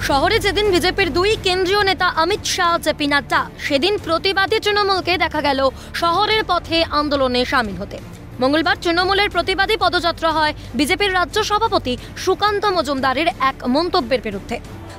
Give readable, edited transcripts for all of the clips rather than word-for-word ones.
শহরে যেদিন বিজেপির দুই কেন্দ্রীয় নেতা অমিত শাহ জেপি নাড্ডা সেদিন প্রতিবাদী তৃণমূলকে দেখা গেল শহরের পথে আন্দোলনে সামিল হতে। মঙ্গলবার তৃণমূলের প্রতিবাদী পদযাত্রা হয় বিজেপির রাজ্য সভাপতি সুকান্ত মজুমদারের এক মন্তব্যের বিরুদ্ধে।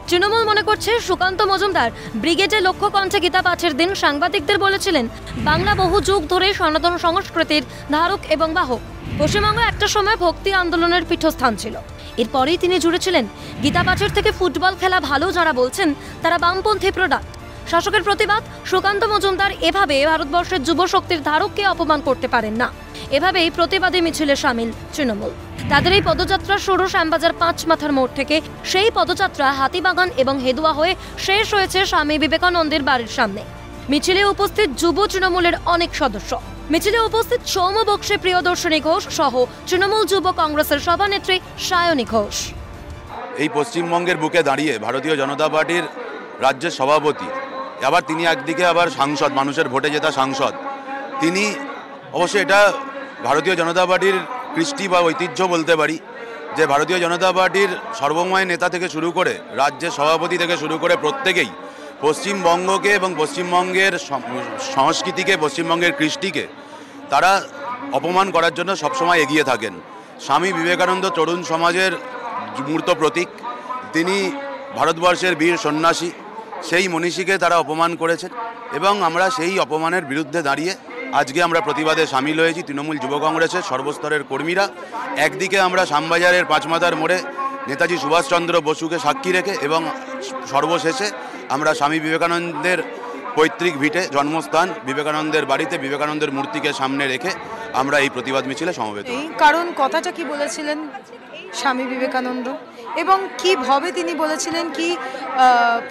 তৃণমূল মনে করছে সুকান্ত মজুমদার ব্রিগেডে লক্ষ্য কণ্ঠে গীতা পাঠের দিন সাংবাদিকদের বলেছিলেন, বাংলা বহু যুগ ধরে সনাতন সংস্কৃতির ধারক এবং বাহক। পশ্চিমবঙ্গ একটা সময় ভক্তি আন্দোলনের পীঠস্থান ছিল। এরপরেই তিনি জুড়েছিলেন, গীতা পাঠের থেকে ফুটবল খেলা ভালো যারা বলছেন তারা বামপন্থী প্রোডাক্ট। শাসকের প্রতিবাদ, সুকান্ত মজুমদার এভাবে ভারতবর্ষের যুব শক্তির ধারককে অপমান করতে পারেন না। এভাবেই প্রতিবাদী মিছিলে সামিল তৃণমূল। তাদের এই পদযাত্রা শুরু শ্যামবাজার ৫ মাথার মোড় থেকে। সেই পদযাত্রা হাতিবাগান এবং হেদুয়া হয়ে শেষ হয়েছে স্বামী বিবেকানন্দের বাড়ির সামনে। মিছিলে উপস্থিত যুব তৃণমূলের অনেক সদস্য। মিছিলে উপস্থিত সৌম্য বক্সী, প্রিয়দর্শিনী ঘোষ সহ তৃণমূল যুব কংগ্রেসের সভানেত্রী সায়নী ঘোষ। এই পশ্চিমবঙ্গের বুকে দাঁড়িয়ে ভারতীয় জনতা পার্টির রাজ্যের সভাপতি, আবার তিনি একদিকে আবার সাংসদ, মানুষের ভোটে জেতা সাংসদ। তিনি অবশ্যই এটা ভারতীয় জনতা পার্টির কৃষ্টি বা ঐতিহ্য বলতে পারি, যে ভারতীয় জনতা পার্টির সর্বময় নেতা থেকে শুরু করে রাজ্যের সভাপতি থেকে শুরু করে প্রত্যেকেই পশ্চিমবঙ্গকে এবং পশ্চিমবঙ্গের সংস্কৃতিকে, পশ্চিমবঙ্গের কৃষ্টিকে তারা অপমান করার জন্য সবসময় এগিয়ে থাকেন। স্বামী বিবেকানন্দ তরুণ সমাজের মূর্ত প্রতীক, তিনি ভারতবর্ষের বীর সন্ন্যাসী। সেই মনীষীকে তারা অপমান করেছেন এবং আমরা সেই অপমানের বিরুদ্ধে দাঁড়িয়ে আজকে আমরা প্রতিবাদে সামিল হয়েছি। তৃণমূল যুব কংগ্রেসের সর্বস্তরের কর্মীরা একদিকে আমরা শ্যামবাজারের ৫ মাথার মোড়ে নেতাজি সুভাষচন্দ্র বসুকে সাক্ষী রেখে এবং সর্বশেষে আমরা স্বামী বিবেকানন্দের পৈতৃক ভিটে, জন্মস্থান বিবেকানন্দের বাড়িতে বিবেকানন্দের মূর্তিকে সামনে রেখে আমরা এই প্রতিবাদ মিছিলে সমবেত। কারণ কথাটা কি বলেছিলেন স্বামী বিবেকানন্দ এবং কীভাবে তিনি বলেছিলেন, কি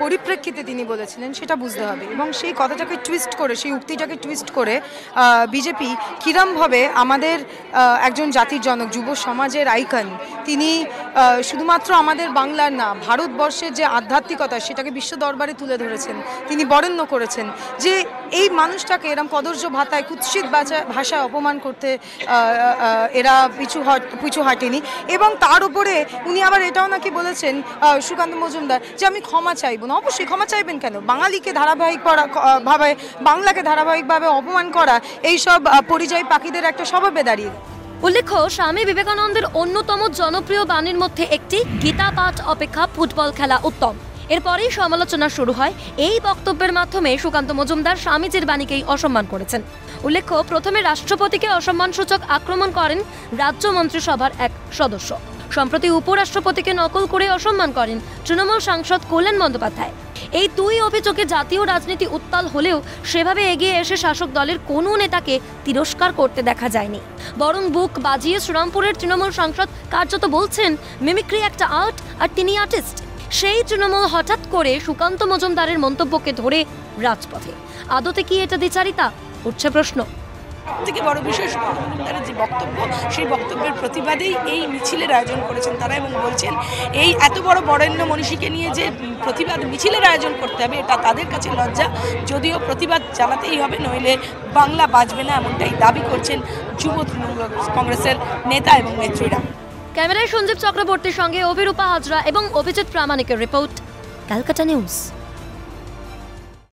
পরিপ্রেক্ষিতে তিনি বলেছিলেন সেটা বুঝতে হবে। এবং সেই কথাটাকে টুইস্ট করে, সেই উক্তিটাকে টুইস্ট করে বিজেপি কিরমভাবে আমাদের একজন জাতির জনক, যুব সমাজের আইকন, তিনি শুধুমাত্র আমাদের বাংলার না, ভারতবর্ষের যে আধ্যাত্মিকতা সেটাকে বিশ্ব দরবারে তুলে ধরেছেন। তিনি বরেণ্য করেছেন যে এই মানুষটাকে এরম কদর্য ভাতায়, কুৎসিত ভাষায় অপমান করতে এরা পিছু হাঁটেনি। এবং তার উপরে উনি আবার এটাও নাকি বলেছেন, সুকান্ত মজুমদার, যে আমি ক্ষমা চাইব না। অবশ্যই ক্ষমা চাইবেন কেন? বাঙালিকে ধারাবাহিকভাবে, বাংলাকে ধারাবাহিকভাবে অপমান করা এইসব পরিযায়ী পাখিদের একটা স্বভাবে দাঁড়িয়ে। উল্লেখ্য, স্বামী বিবেকানন্দের অন্যতম জনপ্রিয় বাণীর মধ্যে একটি, গীতা পাঠ অপেক্ষা ফুটবল খেলা উত্তম। এরপরেই সমালোচনা শুরু হয়। এই বক্তব্যের মাধ্যমে সুকান্ত মজুমদার স্বামীজির বাণীকেই অসম্মান করেছেন। উল্লেখ্য, প্রথমে রাষ্ট্রপতিকে অসম্মানসূচক আক্রমণ করেন রাজ্য মন্ত্রিসভার এক সদস্য। সম্প্রতি উপরাষ্ট্রপতিকে নকল করে অসম্মান করেন তৃণমূল সাংসদ কল্যাণ বন্দ্যোপাধ্যায়। এই দুই অভিযোগে জাতীয় রাজনীতি উত্তাল হলেও সেভাবে এগিয়ে এসে শাসক দলের কোনো নেতাকে তিরস্কার করতে দেখা যায়নি। বরং বুক বাজিয়ে শ্রীরামপুরের তৃণমূল সাংসদ কার্যত বলছেন, মিমিক্রি একটা আর্ট আর তিনি আর্টিস্ট। সেই তৃণমূল হঠাৎ করে সুকান্ত মজুমদারের মন্তব্যকে ধরে রাজপথে। আদতে কি এটা দ্বিচারিতা? উঠছে প্রশ্ন। থেকে বড় বিষয়, সুকান্ত মজুমদারের যে বক্তব্য, সেই বক্তব্যের প্রতিবাদেই এই মিছিলের আয়োজন করেছেন তারা, এবং বলছেন এই এত বড় বরেণ্য মনীষীকে নিয়ে যে প্রতিবাদ মিছিলের আয়োজন করতে হবে, এটা তাদের কাছে লজ্জা। যদিও প্রতিবাদ চালাতেই হবে, নইলে বাংলা বাঁচবে না, এমনটাই দাবি করছেন যুব তৃণমূল কংগ্রেসের নেতা এবং নেত্রীরা। ক্যামেরায় সঞ্জীব চক্রবর্তীর সঙ্গে অভিরূপা হাজরা এবং অভিজিৎ প্রামাণিকের রিপোর্ট, ক্যালকাটা নিউজ।